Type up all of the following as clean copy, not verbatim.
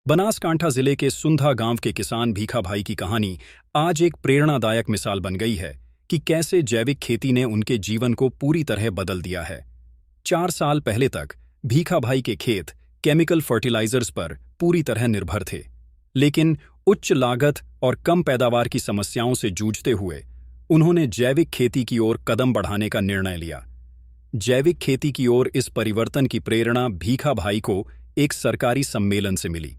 बनासकांठा जिले के सुंधा गांव के किसान भीखा भाई की कहानी आज एक प्रेरणादायक मिसाल बन गई है कि कैसे जैविक खेती ने उनके जीवन को पूरी तरह बदल दिया है। 4 साल पहले तक भीखा भाई के खेत केमिकल फर्टिलाइजर्स पर पूरी तरह निर्भर थे, लेकिन उच्च लागत और कम पैदावार की समस्याओं से जूझते हुए उन्होंने जैविक खेती की ओर कदम बढ़ाने का निर्णय लिया। जैविक खेती की ओर इस परिवर्तन की प्रेरणा भीखा भाई को एक सरकारी सम्मेलन से मिली।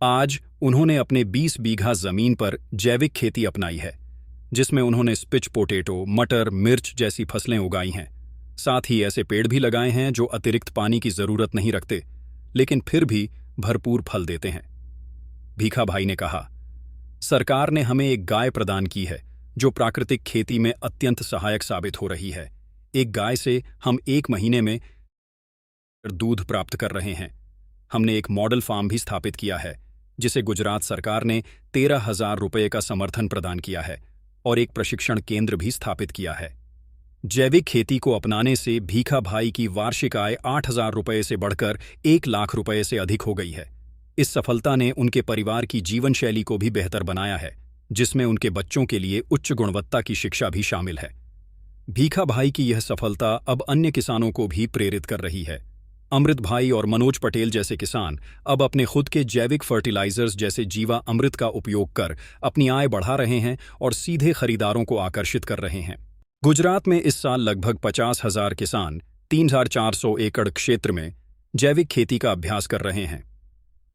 आज उन्होंने अपने 20 बीघा जमीन पर जैविक खेती अपनाई है, जिसमें उन्होंने स्पिच पोटैटो, मटर, मिर्च जैसी फसलें उगाई हैं। साथ ही ऐसे पेड़ भी लगाए हैं जो अतिरिक्त पानी की जरूरत नहीं रखते, लेकिन फिर भी भरपूर फल देते हैं। भीखा भाई ने कहा, सरकार ने हमें एक गाय प्रदान की है जो प्राकृतिक खेती में अत्यंत सहायक साबित हो रही है। एक गाय से हम 1 महीने में दूध प्राप्त कर रहे हैं। हमने एक मॉडल फार्म भी स्थापित किया है, जिसे गुजरात सरकार ने 13,000 रुपये का समर्थन प्रदान किया है और एक प्रशिक्षण केंद्र भी स्थापित किया है। जैविक खेती को अपनाने से भीखा भाई की वार्षिक आय 8,000 रुपये से बढ़कर 1 लाख रुपये से अधिक हो गई है। इस सफलता ने उनके परिवार की जीवन शैली को भी बेहतर बनाया है, जिसमें उनके बच्चों के लिए उच्च गुणवत्ता की शिक्षा भी शामिल है। भीखा भाई की यह सफलता अब अन्य किसानों को भी प्रेरित कर रही है। अमृत भाई और मनोज पटेल जैसे किसान अब अपने खुद के जैविक फर्टिलाइजर्स जैसे जीवा अमृत का उपयोग कर अपनी आय बढ़ा रहे हैं और सीधे खरीदारों को आकर्षित कर रहे हैं। गुजरात में इस साल लगभग 50,000 किसान 3,400 एकड़ क्षेत्र में जैविक खेती का अभ्यास कर रहे हैं।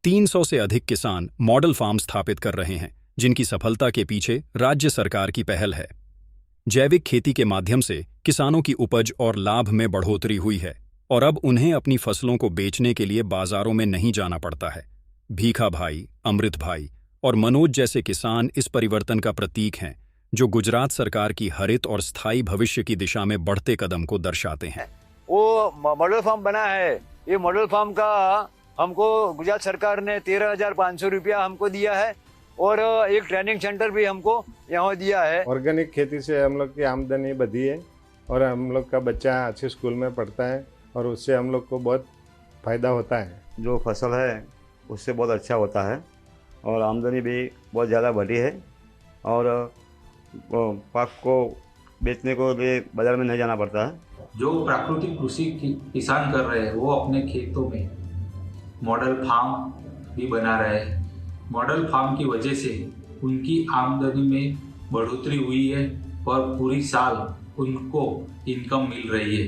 300 से अधिक किसान मॉडल फार्म स्थापित कर रहे हैं, जिनकी सफलता के पीछे राज्य सरकार की पहल है। जैविक खेती के माध्यम से किसानों की उपज और लाभ में बढ़ोतरी हुई है और अब उन्हें अपनी फसलों को बेचने के लिए बाजारों में नहीं जाना पड़ता है। भीखा भाई, अमृत भाई और मनोज जैसे किसान इस परिवर्तन का प्रतीक हैं, जो गुजरात सरकार की हरित और स्थायी भविष्य की दिशा में बढ़ते कदम को दर्शाते हैं। वो मॉडल फार्म बना है। ये मॉडल फार्म का हमको गुजरात सरकार ने 13,500 रुपया हमको दिया है और एक ट्रेनिंग सेंटर भी हमको यहाँ दिया है। ऑर्गेनिक खेती से हम लोग की आमदनी बढ़ी है और हम लोग का बच्चा अच्छे स्कूल में पढ़ता है और उससे हम लोग को बहुत फ़ायदा होता है। जो फसल है उससे बहुत अच्छा होता है और आमदनी भी बहुत ज़्यादा बढ़ी है और पाक को बेचने को लिए बाज़ार में नहीं जाना पड़ता है। जो प्राकृतिक कृषि किसान कर रहे हैं वो अपने खेतों में मॉडल फार्म भी बना रहे हैं। मॉडल फार्म की वजह से उनकी आमदनी में बढ़ोतरी हुई है और पूरी साल उनको इनकम मिल रही है।